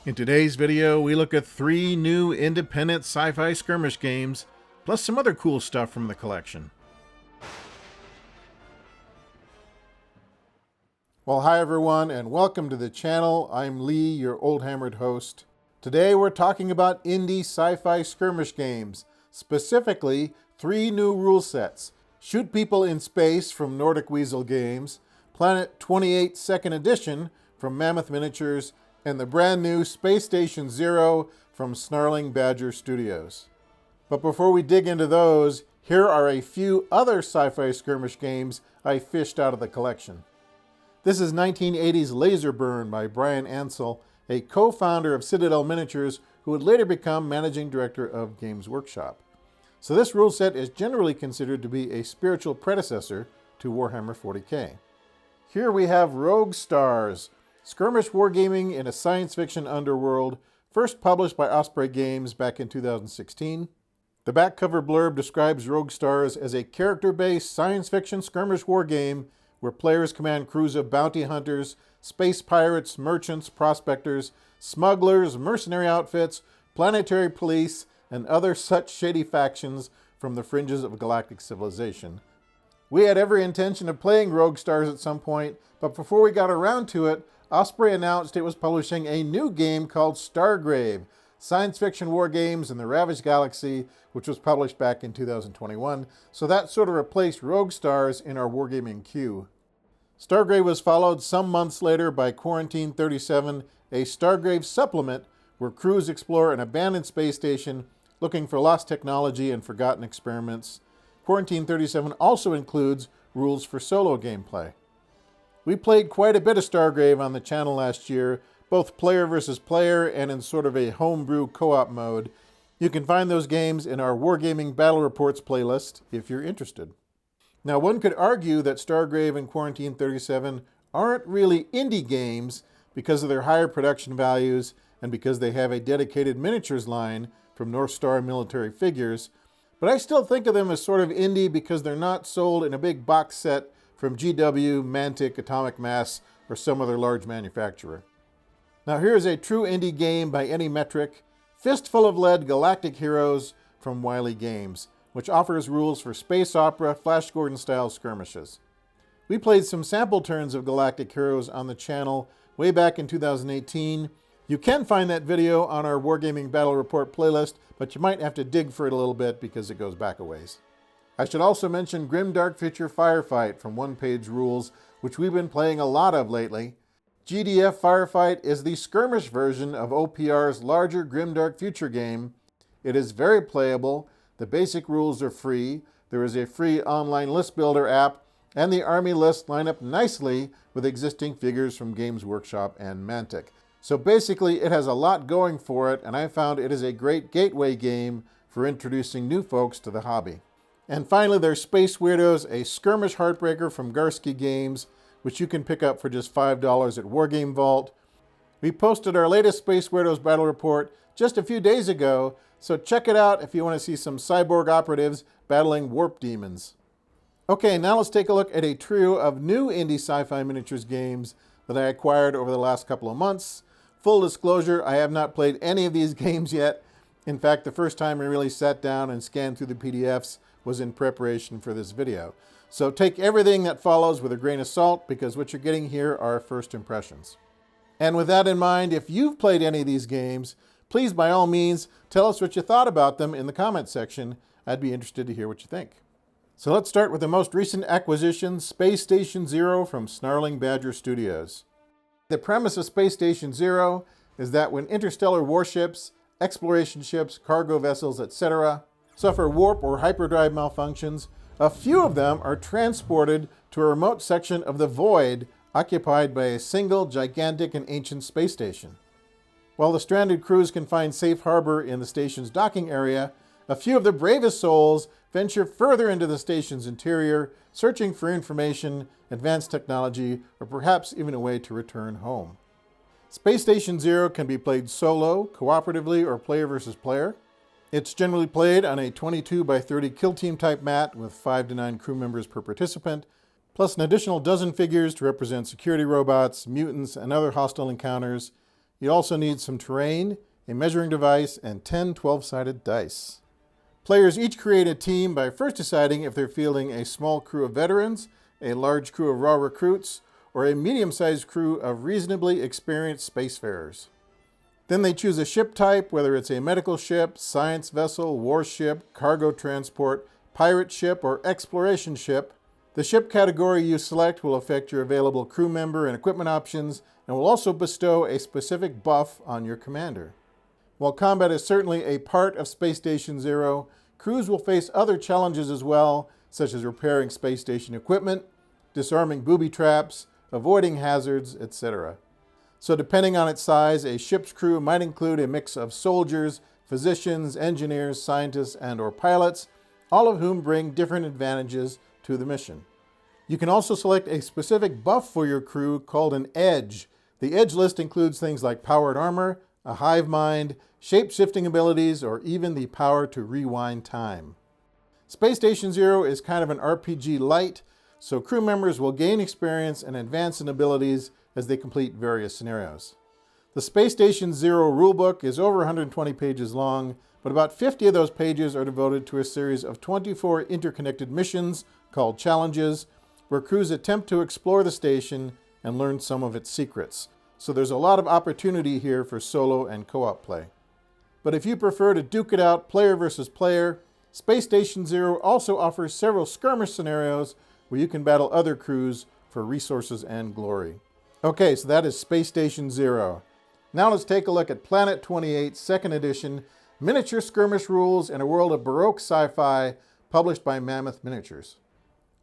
In today's video, we look at 3 new independent sci-fi skirmish games, plus some other cool stuff from the collection. Well, hi everyone, and welcome to the channel. I'm Lee, your old-hammered host. Today we're talking about indie sci-fi skirmish games, specifically 3 new rule sets. Shoot People in Space from Nordic Weasel Games, Planet 28 2nd Edition from Mammoth Miniatures, and the brand new Space Station Zero from Snarling Badger Studios. But before we dig into those, here are a few other sci-fi skirmish games I fished out of the collection. This is 1980's Laser Burn by Brian Ansell, a co-founder of Citadel Miniatures who would later become managing director of Games Workshop. So this rule set is generally considered to be a spiritual predecessor to Warhammer 40k. Here we have Rogue Stars, skirmish wargaming in a science fiction underworld, first published by Osprey Games back in 2016. The back cover blurb describes Rogue Stars as a character-based science fiction skirmish wargame where players command crews of bounty hunters, space pirates, merchants, prospectors, smugglers, mercenary outfits, planetary police, and other such shady factions from the fringes of galactic civilization. We had every intention of playing Rogue Stars at some point, but before we got around to it, Osprey announced it was publishing a new game called Stargrave, Science Fiction War Games in the Ravaged Galaxy, which was published back in 2021, so that sort of replaced Rogue Stars in our wargaming queue. Stargrave was followed some months later by Quarantine 37, a Stargrave supplement where crews explore an abandoned space station looking for lost technology and forgotten experiments. Quarantine 37 also includes rules for solo gameplay. We played quite a bit of Stargrave on the channel last year, both player versus player and in sort of a homebrew co-op mode. You can find those games in our Wargaming Battle Reports playlist if you're interested. Now, one could argue that Stargrave and Quarantine 37 aren't really indie games because of their higher production values and because they have a dedicated miniatures line from North Star Military Figures, but I still think of them as sort of indie because they're not sold in a big box set from GW, Mantic, Atomic Mass, or some other large manufacturer. Now here's a true indie game by any metric, Fistful of Lead Galactic Heroes from Wily Games, which offers rules for space opera, Flash Gordon-style skirmishes. We played some sample turns of Galactic Heroes on the channel way back in 2018. You can find that video on our Wargaming Battle Report playlist, but you might have to dig for it a little bit because it goes back a ways. I should also mention Grim Dark Future Firefight from One Page Rules, which we've been playing a lot of lately. GDF Firefight is the skirmish version of OPR's larger Grim Dark Future game. It is very playable, the basic rules are free, there is a free online list builder app, and the army lists line up nicely with existing figures from Games Workshop and Mantic. So basically it has a lot going for it, and I found it is a great gateway game for introducing new folks to the hobby. And finally, there's Space Weirdos, a skirmish heartbreaker from Garsky Games, which you can pick up for just $5 at Wargame Vault. We posted our latest Space Weirdos battle report just a few days ago, so check it out if you want to see some cyborg operatives battling warp demons. Okay, now let's take a look at a trio of new indie sci-fi miniatures games that I acquired over the last couple of months. Full disclosure, I have not played any of these games yet. In fact, the first time I really sat down and scanned through the PDFs was in preparation for this video. So take everything that follows with a grain of salt because what you're getting here are first impressions. And with that in mind, if you've played any of these games, please by all means tell us what you thought about them in the comment section. I'd be interested to hear what you think. So let's start with the most recent acquisition, Space Station Zero from Snarling Badger Studios. The premise of Space Station Zero is that when interstellar warships, exploration ships, cargo vessels, etc. suffer warp or hyperdrive malfunctions, a few of them are transported to a remote section of the void occupied by a single gigantic and ancient space station. While the stranded crews can find safe harbor in the station's docking area, a few of the bravest souls venture further into the station's interior, searching for information, advanced technology, or perhaps even a way to return home. Space Station Zero can be played solo, cooperatively, or player versus player. It's generally played on a 22 by 30 kill team type mat with 5 to 9 crew members per participant, plus an additional dozen figures to represent security robots, mutants, and other hostile encounters. You also need some terrain, a measuring device, and 10 12-sided dice. Players each create a team by first deciding if they're fielding a small crew of veterans, a large crew of raw recruits, or a medium-sized crew of reasonably experienced spacefarers. Then they choose a ship type, whether it's a medical ship, science vessel, warship, cargo transport, pirate ship, or exploration ship. The ship category you select will affect your available crew member and equipment options, and will also bestow a specific buff on your commander. While combat is certainly a part of Space Station Zero, crews will face other challenges as well, such as repairing space station equipment, disarming booby traps, avoiding hazards, etc. So depending on its size, a ship's crew might include a mix of soldiers, physicians, engineers, scientists, and/or pilots, all of whom bring different advantages to the mission. You can also select a specific buff for your crew called an edge. The edge list includes things like powered armor, a hive mind, shape-shifting abilities, or even the power to rewind time. Space Station Zero is kind of an RPG light, so crew members will gain experience and advance in abilities as they complete various scenarios. The Space Station Zero rulebook is over 120 pages long, but about 50 of those pages are devoted to a series of 24 interconnected missions called challenges, where crews attempt to explore the station and learn some of its secrets. So there's a lot of opportunity here for solo and co-op play. But if you prefer to duke it out player versus player, Space Station Zero also offers several skirmish scenarios where you can battle other crews for resources and glory. Okay, so that is Space Station Zero. Now let's take a look at Planet 28 2nd Edition, Miniature Skirmish Rules in a World of Baroque Sci-Fi, published by Mammoth Miniatures.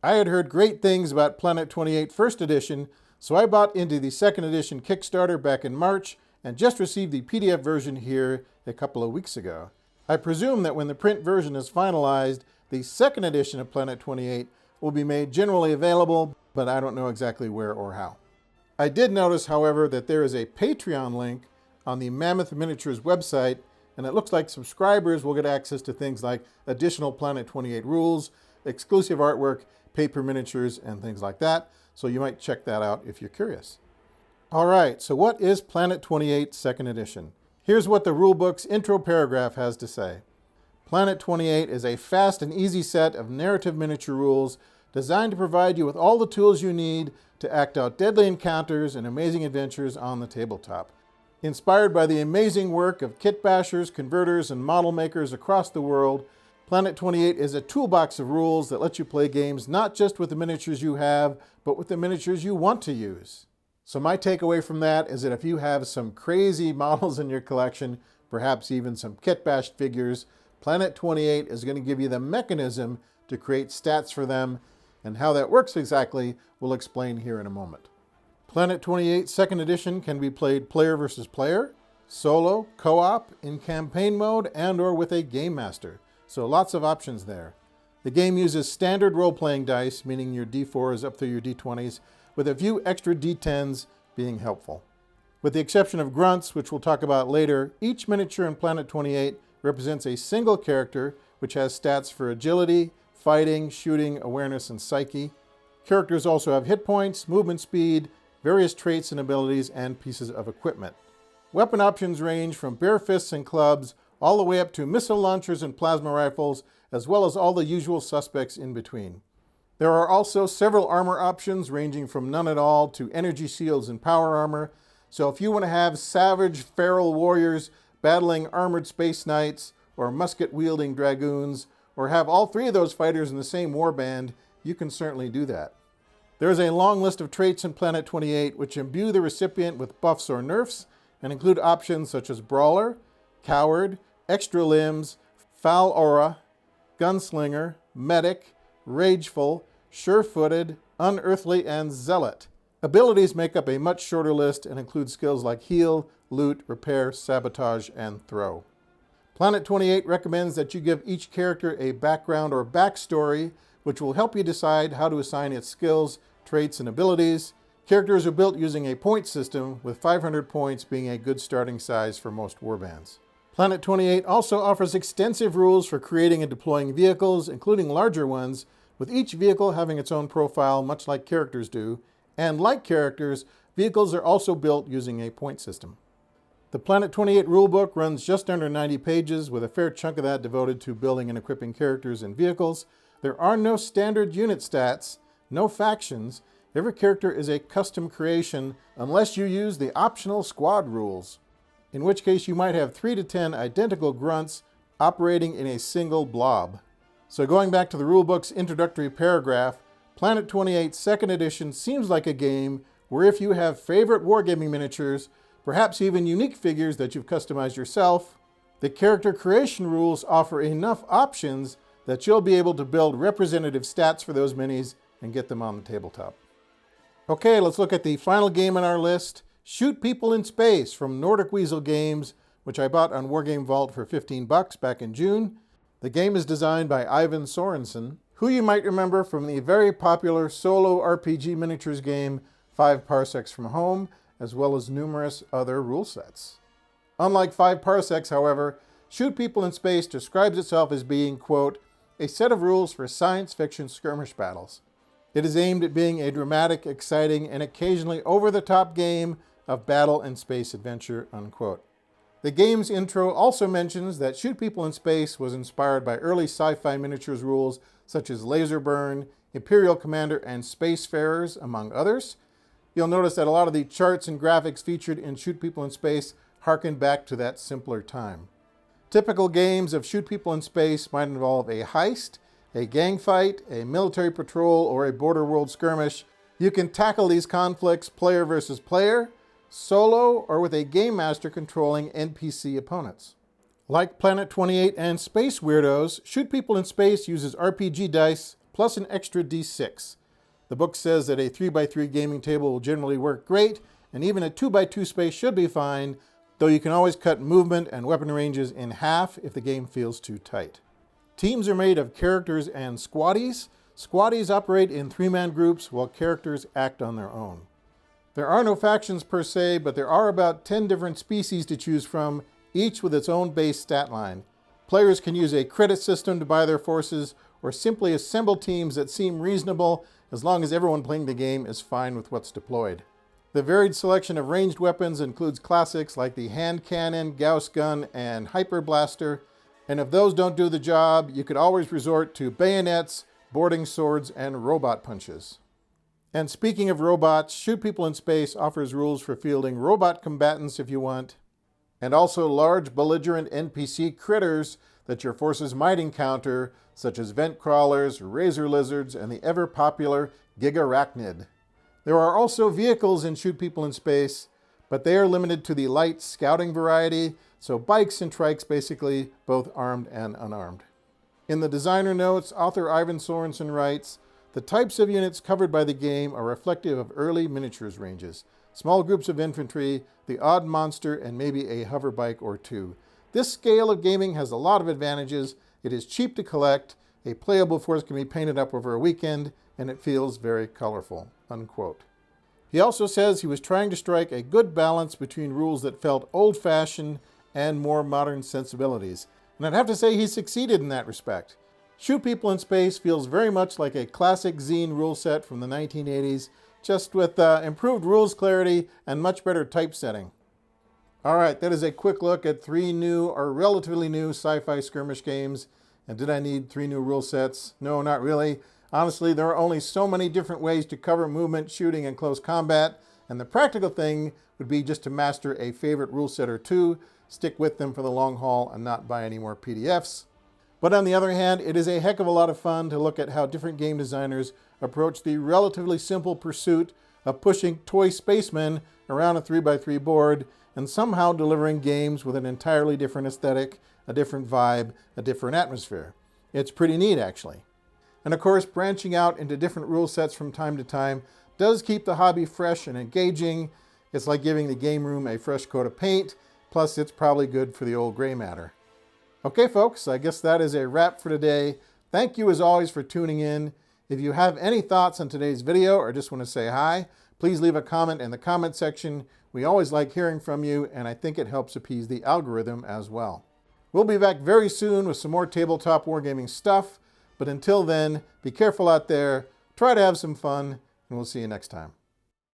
I had heard great things about Planet 28 1st Edition, so I bought into the 2nd Edition Kickstarter back in March and just received the PDF version here a couple of weeks ago. I presume that when the print version is finalized, the 2nd edition of Planet 28 will be made generally available, but I don't know exactly where or how. I did notice, however, that there is a Patreon link on the Mammoth Miniatures website, and it looks like subscribers will get access to things like additional Planet 28 rules, exclusive artwork, paper miniatures, and things like that, so you might check that out if you're curious. All right, so what is Planet 28 2nd Edition? Here's what the rulebook's intro paragraph has to say. Planet 28 is a fast and easy set of narrative miniature rules designed to provide you with all the tools you need to act out deadly encounters and amazing adventures on the tabletop. Inspired by the amazing work of kit bashers, converters, and model makers across the world, Planet 28 is a toolbox of rules that let you play games not just with the miniatures you have, but with the miniatures you want to use. So my takeaway from that is that if you have some crazy models in your collection, perhaps even some kit bashed figures, Planet 28 is going to give you the mechanism to create stats for them, and how that works exactly we'll explain here in a moment. Planet 28 2nd Edition can be played player versus player, solo, co-op, in campaign mode, and/or with a game master. So lots of options there. The game uses standard role-playing dice, meaning your D4s up through your D20s, with a few extra D10s being helpful. With the exception of grunts, which we'll talk about later, each miniature in Planet 28 represents a single character, which has stats for agility, fighting, shooting, awareness, and psyche. Characters also have hit points, movement speed, various traits and abilities, and pieces of equipment. Weapon options range from bare fists and clubs all the way up to missile launchers and plasma rifles, as well as all the usual suspects in between. There are also several armor options ranging from none at all to energy shields and power armor. So if you want to have savage feral warriors battling armored space knights or musket-wielding dragoons, or have all three of those fighters in the same warband, you can certainly do that. There is a long list of traits in Planet 28 which imbue the recipient with buffs or nerfs and include options such as Brawler, Coward, Extra Limbs, Foul Aura, Gunslinger, Medic, Rageful, Sure-Footed, Unearthly, and Zealot. Abilities make up a much shorter list and include skills like Heal, Loot, Repair, Sabotage, and Throw. Planet 28 recommends that you give each character a background or backstory, which will help you decide how to assign its skills, traits, and abilities. Characters are built using a point system, with 500 points being a good starting size for most warbands. Planet 28 also offers extensive rules for creating and deploying vehicles, including larger ones, with each vehicle having its own profile, much like characters do. And like characters, vehicles are also built using a point system. The Planet 28 rulebook runs just under 90 pages, with a fair chunk of that devoted to building and equipping characters and vehicles. There are no standard unit stats, no factions. Every character is a custom creation unless you use the optional squad rules, in which case you might have 3 to 10 identical grunts operating in a single blob. So going back to the rulebook's introductory paragraph, Planet 28 2nd Edition seems like a game where if you have favorite wargaming miniatures, perhaps even unique figures that you've customized yourself, the character creation rules offer enough options that you'll be able to build representative stats for those minis and get them on the tabletop. Okay, let's look at the final game on our list, Shoot People in Space from Nordic Weasel Games, which I bought on Wargame Vault for $15 back in June. The game is designed by Ivan Sorensen, who you might remember from the very popular solo RPG miniatures game 5 Parsecs from Home, as well as numerous other rule sets. Unlike 5 Parsecs, however, Shoot People in Space describes itself as being, quote, a set of rules for science fiction skirmish battles. It is aimed at being a dramatic, exciting, and occasionally over-the-top game of battle and space adventure, unquote. The game's intro also mentions that Shoot People in Space was inspired by early sci-fi miniatures rules such as Laser Burn, Imperial Commander, and Spacefarers, among others. You'll notice that a lot of the charts and graphics featured in Shoot People in Space harken back to that simpler time. Typical games of Shoot People in Space might involve a heist, a gang fight, a military patrol, or a border world skirmish. You can tackle these conflicts player versus player, solo, or with a game master controlling NPC opponents. Like Planet 28 and Space Weirdos, Shoot People in Space uses RPG dice plus an extra D6. The book says that a 3x3 gaming table will generally work great, and even a 2x2 space should be fine, though you can always cut movement and weapon ranges in half if the game feels too tight. Teams are made of characters and squaddies. Squaddies operate in 3-man groups while characters act on their own. There are no factions per se, but there are about 10 different species to choose from, each with its own base stat line. Players can use a credit system to buy their forces, or simply assemble teams that seem reasonable as long as everyone playing the game is fine with what's deployed. The varied selection of ranged weapons includes classics like the hand cannon, Gauss gun, and hyper blaster, and if those don't do the job, you could always resort to bayonets, boarding swords, and robot punches. And speaking of robots, Shoot People in Space offers rules for fielding robot combatants if you want, and also large belligerent NPC critters that your forces might encounter, such as vent crawlers, razor lizards, and the ever-popular Gigarachnid. There are also vehicles in Shoot People in Space, but they are limited to the light scouting variety, so bikes and trikes basically, both armed and unarmed. In the designer notes, author Ivan Sorensen writes, the types of units covered by the game are reflective of early miniatures ranges. Small groups of infantry, the odd monster, and maybe a hover bike or two. This scale of gaming has a lot of advantages. It is cheap to collect, a playable force can be painted up over a weekend, and it feels very colorful, unquote. He also says he was trying to strike a good balance between rules that felt old-fashioned and more modern sensibilities. And I'd have to say he succeeded in that respect. Shoot People in Space feels very much like a classic zine rule set from the 1980s, just with improved rules clarity and much better typesetting. All right, that is a quick look at 3 new or relatively new sci-fi skirmish games. And did I need 3 new rule sets? No, not really. Honestly, there are only so many different ways to cover movement, shooting, and close combat, and the practical thing would be just to master a favorite rule set or 2, stick with them for the long haul, and not buy any more PDFs. But on the other hand, it is a heck of a lot of fun to look at how different game designers approach the relatively simple pursuit of pushing toy spacemen around a 3x3 board and somehow delivering games with an entirely different aesthetic, a different vibe, a different atmosphere. It's pretty neat, actually. And of course, branching out into different rule sets from time to time does keep the hobby fresh and engaging. It's like giving the game room a fresh coat of paint, plus it's probably good for the old gray matter. Okay, folks, I guess that is a wrap for today. Thank you as always for tuning in. If you have any thoughts on today's video or just want to say hi, please leave a comment in the comment section. We always like hearing from you, and I think it helps appease the algorithm as well. We'll be back very soon with some more tabletop wargaming stuff, but until then, be careful out there, try to have some fun, and we'll see you next time.